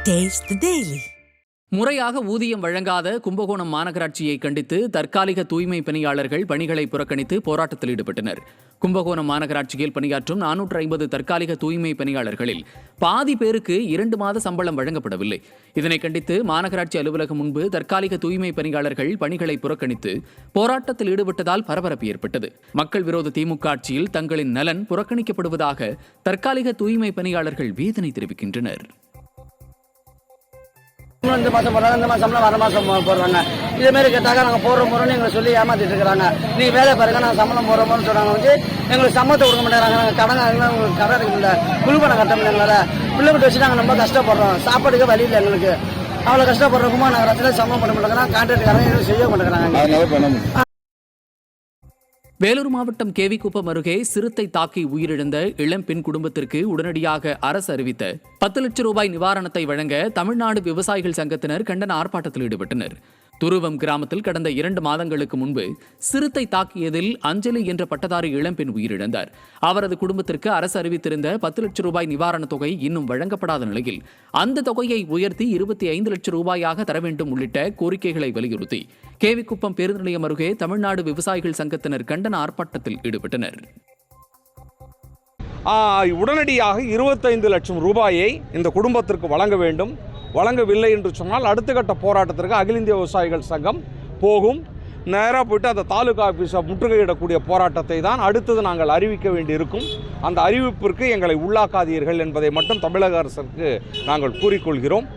Taste the Daily. முறையாக ஊதியம் வழங்காத கும்பகோணம் மாநகராட்சியை கண்டித்து தற்காலிக தூய்மை பணியாளர்கள் பணிகளை புறக்கணித்து போராட்டத்தில் ஈடுபட்டனர். கும்பகோணம் மாநகராட்சியில் பணியாற்றும் 450 தற்காலிக தூய்மை பணியாளர்களில் பாதி பேருக்கு 2 மாத சம்பளம் வழங்கப்படவில்லை. இதனை கண்டித்து மாநகராட்சி அலுவலகம் முன்பு தற்காலிக தூய்மை பணியாளர்கள் பணிகளை புறக்கணித்து போராட்டத்தில் ஈடுபட்டதால் பரபரப்பு ஏற்பட்டது. மக்கள் விரோத திமுக ஆட்சியில் தங்களின் நலன் புறக்கணிக்கப்படுவதாக தற்காலிக தூய்மை பணியாளர்கள் வேதனை தெரிவிக்கின்றனர். இந்த மாதம் போடுறாங்க, இந்த மாதம்லாம் வர மாதம் போடுறாங்க. இதேமாரி கேட்டாக்க நாங்கள் போடுறோம்னு எங்களை சொல்லி ஏமாத்திட்டு இருக்கிறாங்க. நீங்கள் வேலை பாருங்க, நாங்கள் சம்பளம் போடுறோம்னு சொல்கிறாங்க. எங்களுக்கு சம்பளத்தை கொடுக்க மாட்டேங்கிறாங்க. நாங்கள் கடை இருக்குல்ல, குழு பணம் கட்ட முடியல. பிள்ளைகிட்ட வச்சு நாங்கள் ரொம்ப கஷ்டப்படுறோம். சாப்பாடுக்கு வழி இல்லை எங்களுக்கு. அவ்வளோ கஷ்டப்படுறோமா நகரத்தில் சம்பளம் பண்ண மாட்டேங்கிறாங்க. கான்ட்ராக்டுக்காரங்க எதுவும் செய்ய மாட்டேங்கிறாங்க. வேலூர் மாவட்டம் கேவிக்குப்பம் அருகே சிறுத்தை தாக்கி உயிரிழந்த இளம்பெண் குடும்பத்திற்கு உடனடியாக அரசு அறிவித்த 10 லட்சம் ரூபாய் நிவாரணத்தை வழங்க தமிழ்நாடு விவசாயிகள் சங்கத்தினர் கண்டன ஆர்ப்பாட்டத்தில் ஈடுபட்டனர். துருவம் கிராமத்தில் கடந்த 2 மாதங்களுக்கு முன்பு சிறுத்தை தாக்கியதில் அஞ்சலி என்ற பட்டதாரி இளம்பெண் உயிரிழந்தார். அவரது குடும்பத்திற்கு அரசு அறிவித்திருந்த 10 லட்சம் ரூபாய் நிவாரணத் தொகை இன்னும் வழங்கப்படாத நிலையில் அந்த தொகையை உயர்த்தி 25 லட்சம் ரூபாயாக தர வேண்டும் உள்ளிட்ட கோரிக்கைகளை வலியுறுத்தி கேவிக்குப்பம் பேருந்து நிலையம் அருகே தமிழ்நாடு விவசாயிகள் சங்கத்தினர் கண்டன ஆர்ப்பாட்டத்தில் ஈடுபட்டனர். உடனடியாக 25 லட்சம் ரூபாயை இந்த குடும்பத்திற்கு வழங்க வேண்டும். வழங்கவில்லை என்று சொன்னால் அடுத்த கட்ட போராட்டத்திற்கு அகில இந்திய விவசாயிகள் சங்கம் போகும். நேராக போயிட்டு அந்த தாலுகா ஆஃபீஸை முற்றுகையிடக்கூடிய போராட்டத்தை தான் அடுத்தது நாங்கள் அறிவிக்க வேண்டியிருக்கும். அந்த அறிவிப்பிற்கு எங்களை உள்ளாக்காதீர்கள் என்பதை மட்டும் தமிழக அரசுக்கு நாங்கள் கூறிக்கொள்கிறோம்.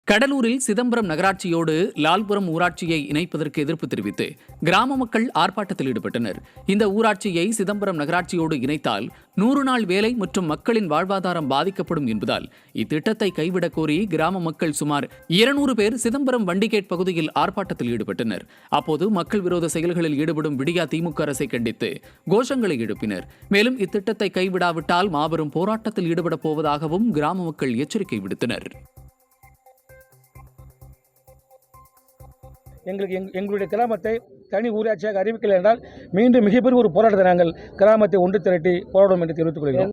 கடலூரில் சிதம்பரம் நகராட்சியோடு லால்புரம் ஊராட்சியை இணைப்பதற்கு எதிர்ப்பு தெரிவித்து கிராம மக்கள் ஆர்ப்பாட்டத்தில் ஈடுபட்டனர். இந்த ஊராட்சியை சிதம்பரம் நகராட்சியோடு இணைத்தால் 100 நாள் வேலை மற்றும் மக்களின் வாழ்வாதாரம் பாதிக்கப்படும் என்பதால் இத்திட்டத்தை கைவிடக் கோரி கிராம மக்கள் சுமார் 200 பேர் சிதம்பரம் வண்டிகேட் பகுதியில் ஆர்ப்பாட்டத்தில் ஈடுபட்டனர். அப்போது மக்கள் விரோத செயல்களில் ஈடுபடும் விடியா திமுக அரசை கண்டித்து கோஷங்களை எழுப்பினர். மேலும் இத்திட்டத்தை கைவிடாவிட்டால் மாபெரும் போராட்டத்தில் ஈடுபடப் போவதாகவும் கிராம மக்கள் எச்சரிக்கை விடுத்தனர். எங்களுடைய கிராமத்தை தனி ஊராட்சியாக அறிவிக்கலை என்றால் மீண்டும் மிகப்பெரிய ஒரு போராட்டத்தை நாங்கள் கிராமத்தை ஒன்று திரட்டி போராடும் என்று தெரிவித்துக் கொள்கிறோம்.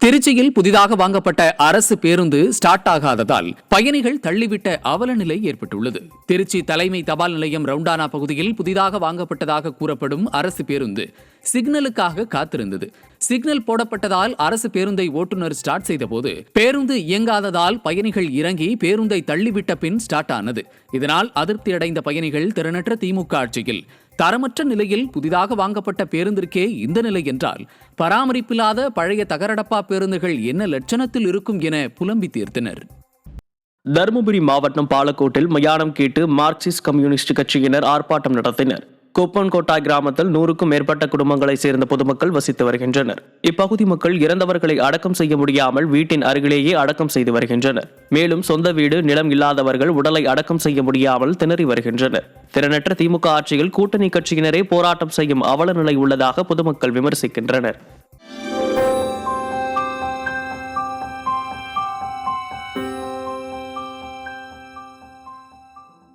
திருச்சியில் புதிதாக வாங்கப்பட்ட அரசு பேருந்து ஸ்டார்ட் ஆகாததால் பயணிகள் தள்ளிவிட்ட அவல நிலை ஏற்பட்டுள்ளது. திருச்சி தலைமை தபால் நிலையம் ரவுண்டானா பகுதியில் புதிதாக வாங்கப்பட்டதாக கூறப்படும் அரசு பேருந்து சிக்னலுக்காக காத்திருந்தது. சிக்னல் போடப்பட்டதால் அரசு பேருந்தை ஓட்டுநர் ஸ்டார்ட் செய்தபோது பேருந்து இயங்காததால் பயணிகள் இறங்கி பேருந்தை தள்ளிவிட்ட பின் ஸ்டார்ட் ஆனது. இதனால் அதிருப்தி அடைந்த பயணிகள் திறனற்ற திமுக ஆட்சியில் தரமற்ற நிலையில் புதிதாக வாங்கப்பட்ட பேருந்திற்கே இந்த நிலை என்றால் பராமரிப்பில்லாத பழைய தகரடப்பா பேருந்துகள் என்ன லட்சணத்தில் இருக்கும் என புலம்பி தீர்த்தனர். தருமபுரி மாவட்டம் பாலக்கோட்டில் மயானம் கேட்டு மார்க்சிஸ்ட் கம்யூனிஸ்ட் கட்சியினர் ஆர்ப்பாட்டம் நடத்தினர். கொப்பன்கோட்டாய் கிராமத்தில் 100க்கும் மேற்பட்ட குடும்பங்களைச் சேர்ந்த பொதுமக்கள் வசித்து வருகின்றனர். இப்பகுதி மக்கள் இறந்தவர்களை அடக்கம் செய்ய முடியாமல் வீட்டின் அருகிலேயே அடக்கம் செய்து வருகின்றனர். மேலும் சொந்த வீடு நிலம் இல்லாதவர்கள் உடலை அடக்கம் செய்ய முடியாமல் திணறி வருகின்றனர். திறனற்ற திமுக ஆட்சியில் கூட்டணி கட்சியினரே போராட்டம் செய்யும் அவல நிலை உள்ளதாக பொதுமக்கள் விமர்சிக்கின்றனர்.